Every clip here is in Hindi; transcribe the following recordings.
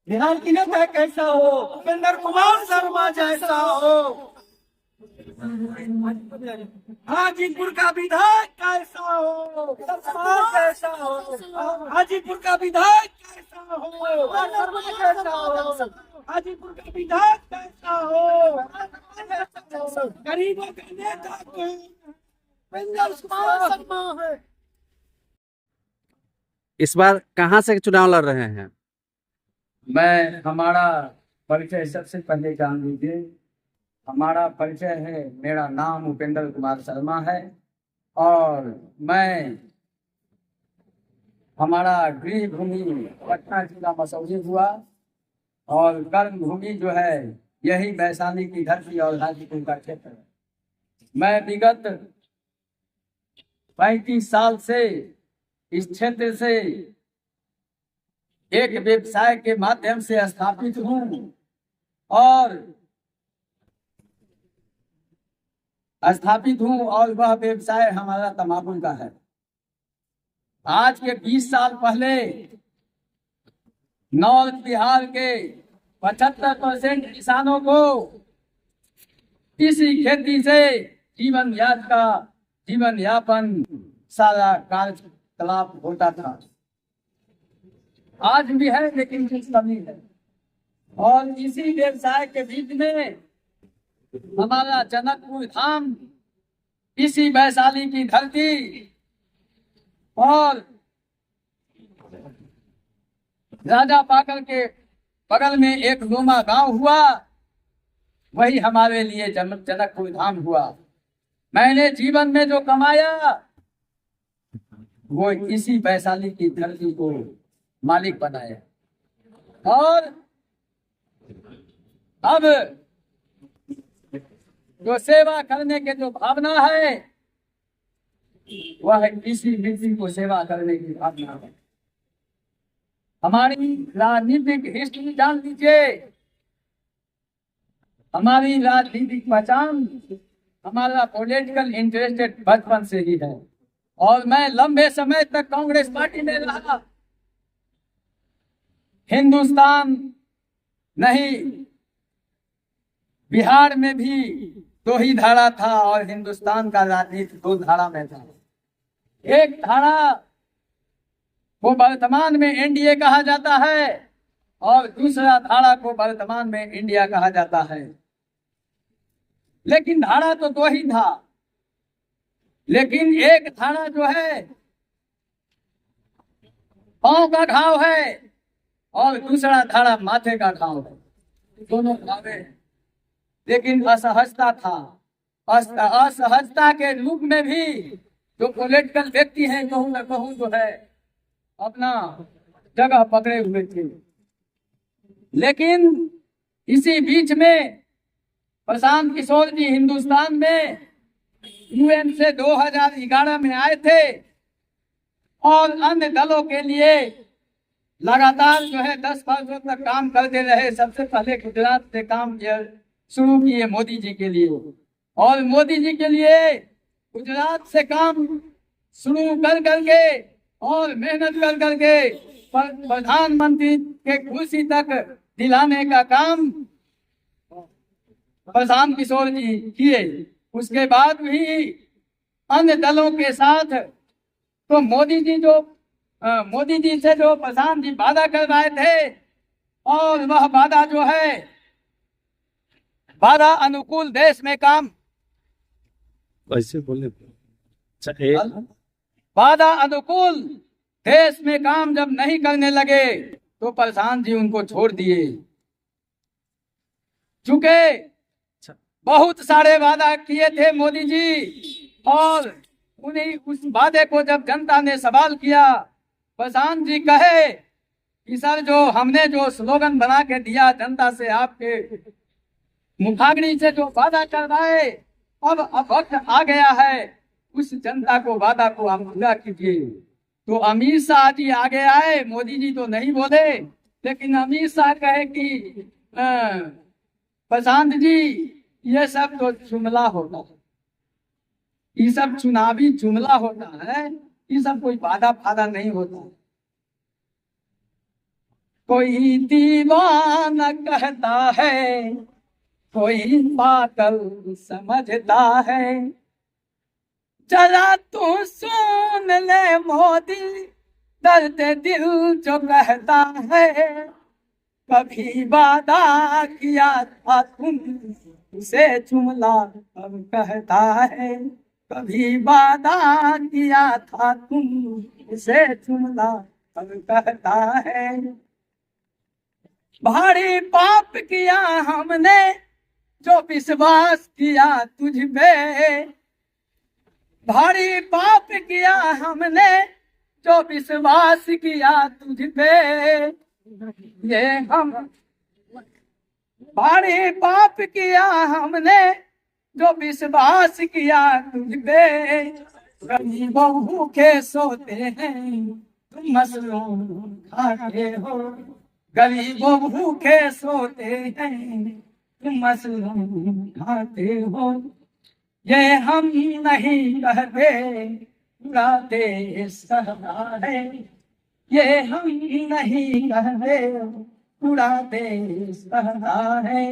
बिहार की नेता कैसा हो, उपेंद्र कुमार शर्मा जैसा हो। हाजीपुर का विधायक कैसा हो, शर्मा जैसा हो। हाजीपुर का विधायक कैसा हो, शर्मा जैसा हो। हाजीपुर का विधायक कैसा हो, गरीबों का नेता उपेंद्र कुमार शर्मा है। इस बार कहाँ से चुनाव लड़ रहे हैं? मैं हमारा परिचय सबसे पहले जान लीजिए। हमारा परिचय है, मेरा नाम उपेंद्र कुमार शर्मा है और मैं हमारा गृह भूमि पटना जिला मसौढ़ी हुआ और कर्म भूमि जो है यही वैशाली की धरती और हाजीपुर का क्षेत्र है। मैं विगत 35 साल से इस क्षेत्र से एक व्यवसाय के माध्यम से स्थापित हूँ और वह व्यवसाय हमारा तंबाकू का है। आज के 20 साल पहले नॉर्थ बिहार के 75% किसानों को इसी खेती से जीवन यापन सारा कार्यकलाप होता था। आज भी है लेकिन कुछ कमी है और इसी व्यवसाय के बीच में हमारा जनकपुर धाम, इसी वैशाली की धरती और राजा पाकर के बगल में एक लोमा गांव हुआ, वही हमारे लिए जनकपुर धाम हुआ। मैंने जीवन में जो कमाया वो इसी वैशाली की धरती को मालिक बनाया और अब जो सेवा करने के जो भावना है वह इसी मिट्टी को सेवा करने की भावना है। हमारी राजनीतिक हिस्ट्री जान लीजिए, हमारी राजनीतिक पहचान, हमारा पॉलिटिकल इंटरेस्टेड बचपन से ही है और मैं लंबे समय तक कांग्रेस पार्टी में रहा। हिंदुस्तान नहीं, बिहार में भी 2 ही धारा था और हिंदुस्तान का राजनीति 2 धारा में था। एक धारा को वर्तमान में एनडीए कहा जाता है और दूसरा धारा को वर्तमान में इंडिया कहा जाता है। लेकिन धारा तो 2 ही था, लेकिन एक धारा जो है पांव का घाव है और दूसरा धारा माथे का घाव है। दोनों घाव है, लेकिन असहजता था। असहजता के रूप में भी जो पॉलिटिकल व्यक्ति हैं कहूँ न कहूँ जो है अपना जगह पकड़े हुए थे। लेकिन इसी बीच में प्रशांत किशोर जी हिंदुस्तान में यूएन से 2011 में आए थे और अन्य दलों के लिए लगातार जो है 10 वर्षों तक काम करते रहे। सबसे पहले गुजरात से काम शुरू किए मोदी जी के लिए और मोदी जी के लिए गुजरात से काम शुरू कर करके और मेहनत कर करके प्रधानमंत्री के कुर्सी तक दिलाने का काम प्रशांत किशोर जी किए। उसके बाद भी अन्य दलों के साथ तो मोदी जी से जो प्रशांत जी वादा कर रहे थे और वह वादा जो है वादा अनुकूल देश में काम, वैसे बोले वादा अनुकूल देश में काम जब नहीं करने लगे तो प्रशांत जी उनको छोड़ दिए। चूंकि बहुत सारे वादा किए थे मोदी जी और उन्हीं उस वादे को जब जनता ने सवाल किया, प्रशांत जी कहे कि सर जो हमने जो स्लोगन बना के दिया जनता से, आपके मुखाग्नि से जो वादा कर रहा है, अब वक्त आ गया है उस जनता को वादा को हम पूरा कीजिए। तो अमित शाह जी आगे आए, मोदी जी तो नहीं बोले, लेकिन अमित शाह कहे कि प्रशांत जी ये सब तो जुमला होता है, ये सब चुनावी जुमला होता है, ये सब कोई वादा फादा नहीं होता। कोई दीवाना कहता है, कोई पागल समझता है। जरा तू सुन ले मोदी, दर्द दिल जो कहता है। कभी वादा किया था तुम उसे जुमला अब कहता है। कभी वादा किया था तुम उसे जुमला अब कहता है। भारी पाप किया हमने जो विश्वास किया तुझ पे। भारी पाप किया हमने जो विश्वास किया तुझ पे। ये हम भारी पाप किया हमने जो विश्वास किया तुझ पे। गरीबों भूखे सोते हैं तुम मसरूम खाते हो। गरीबों भूखे सोते हैं तुम मसरूम खाते हो। ये हम नहीं कहते पूरा देश कहता है। ये हम नहीं कहते पूरा देश कहता है।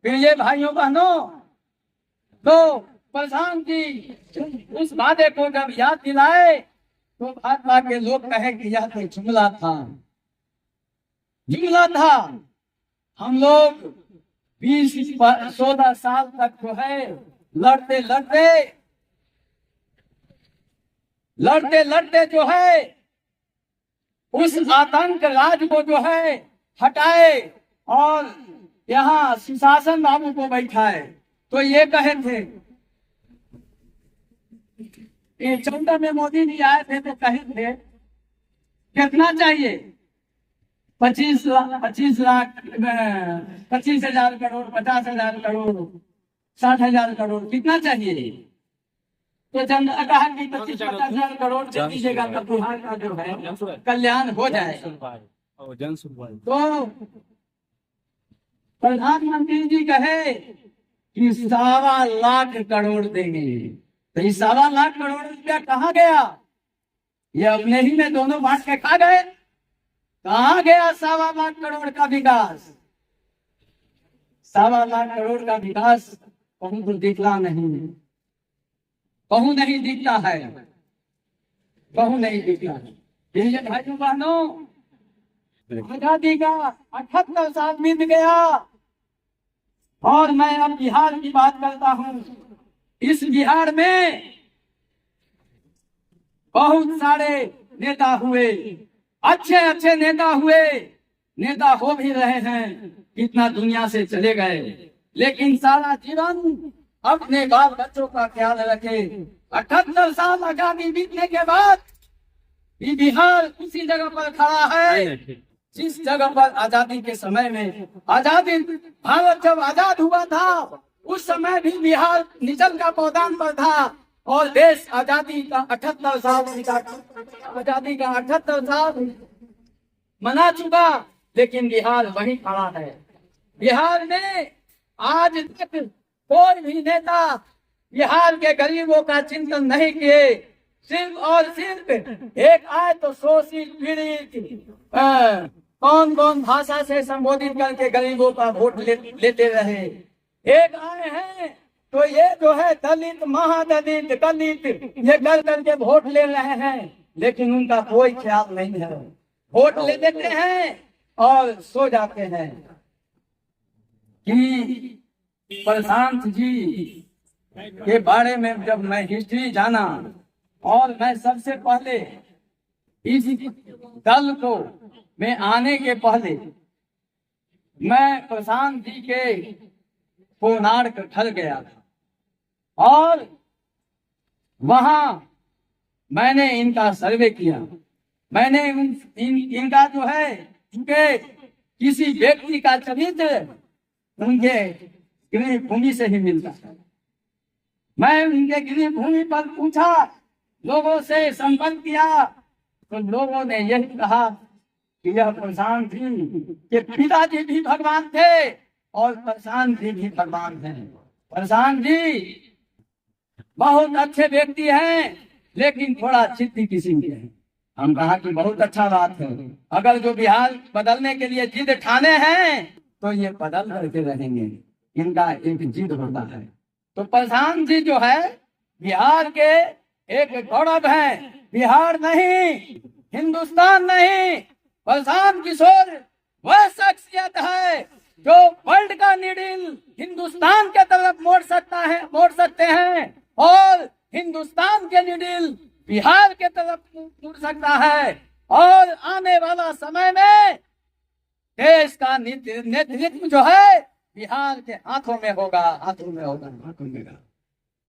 फिर ये भाइयों बहनों, तो प्रधान जी उस वादे को जब याद दिलाए तो भाजपा के लोग कहे कि यह तो जुमला था, जुमला था। हम लोग 20-16 साल तक जो है लड़ते लड़ते जो है उस आतंक राज को जो है हटाए और यहाँ सुशासन बाबू को बैठाए। तो ये कहे थे, ये 14 में मोदी जी आए थे तो कहे थे कितना चाहिए, 25,000 करोड़, 50,000 करोड़, 60,000 करोड़, कितना चाहिए। तो जनता कहा कि 25-50,000 करोड़ दे दीजिएगा तो बिहार का जो है कल्याण हो जाएगा। तो प्रधानमंत्री जी कहे कि 1.25 लाख करोड़ देंगे। तो ये 1.25 लाख करोड़ रुपया कहाँ गया? ये अपने ही में दोनों बांट के खा गए। कहाँ गया 1.25 लाख करोड़ का विकास? 1.25 लाख करोड़ का विकास कहूँ तो दिखला नहीं, कहूँ नहीं दिखता है, कहूँ नहीं दिखता है। ये भाइयों बहनों, आजादी का 78 साल बीत गया और मैं अब बिहार की बात करता हूँ। इस बिहार में बहुत सारे नेता हुए, अच्छे नेता हुए, नेता हो भी रहे हैं, कितना दुनिया से चले गए, लेकिन सारा जीवन अपने बाल बच्चों का ख्याल रखे। 78 साल आजादी बीतने के बाद ये बिहार उसी जगह पर खड़ा है जिस जगह पर आजादी के समय में, आजादी भारत जब आजाद हुआ था उस समय भी बिहार निचल का पौधान पर था और देश आजादी का 78 साल आजादी का 78 साल मना चुका, लेकिन बिहार वहीं खड़ा है। बिहार में आज तक कोई भी नेता बिहार के गरीबों का चिंतन नहीं किए। सिर्फ और सिर्फ एक आए तो शोषित पीड़ित कौन भाषा से संबोधित करके गरीबों का वोट लेते रहे। एक आए हैं तो ये जो है दलित, महादलित, दलित ये कर करके वोट ले रहे हैं, लेकिन उनका कोई ख्याल नहीं है। वोट ले देते हैं और सो जाते हैं। कि प्रशांत जी के बारे में जब मैं हिस्ट्री जाना और मैं सबसे पहले इस दल को मैं आने के पहले मैं प्रशांत जी के कोणार्क ठल गया था और वहां मैंने इनका सर्वे किया। मैंने इनका जो है उनके किसी व्यक्ति का चरित्र उनके गृह भूमि से ही मिलता है। मैं उनके गृह भूमि पर पूछा, लोगों से संपर्क किया, तो लोगों ने यही कहा कि यह प्रशांत जी के पिताजी भी भगवान थे और प्रशांत जी भी भगवान हैं। प्रशांत जी बहुत अच्छे व्यक्ति हैं, लेकिन थोड़ा चित्ती किस्म के हैं। हम कहा कि बहुत अच्छा बात है, अगर जो बिहार बदलने के लिए जिद ठाने हैं तो ये बदल करके रहेंगे, इनका एक जिद होता है। तो प्रधान जी जो है बिहार के एक गौरव है, बिहार नहीं, हिंदुस्तान नहीं, प्रशांत किशोर वह शख्सियत है जो वर्ल्ड का नीडल हिंदुस्तान के तरफ मोड़ सकते हैं और हिंदुस्तान के नीडल बिहार के तरफ मुड़ सकता है। और आने वाला समय में देश का नेतृत्व जो है बिहार के हाथों में होगा, हाथों में होगा।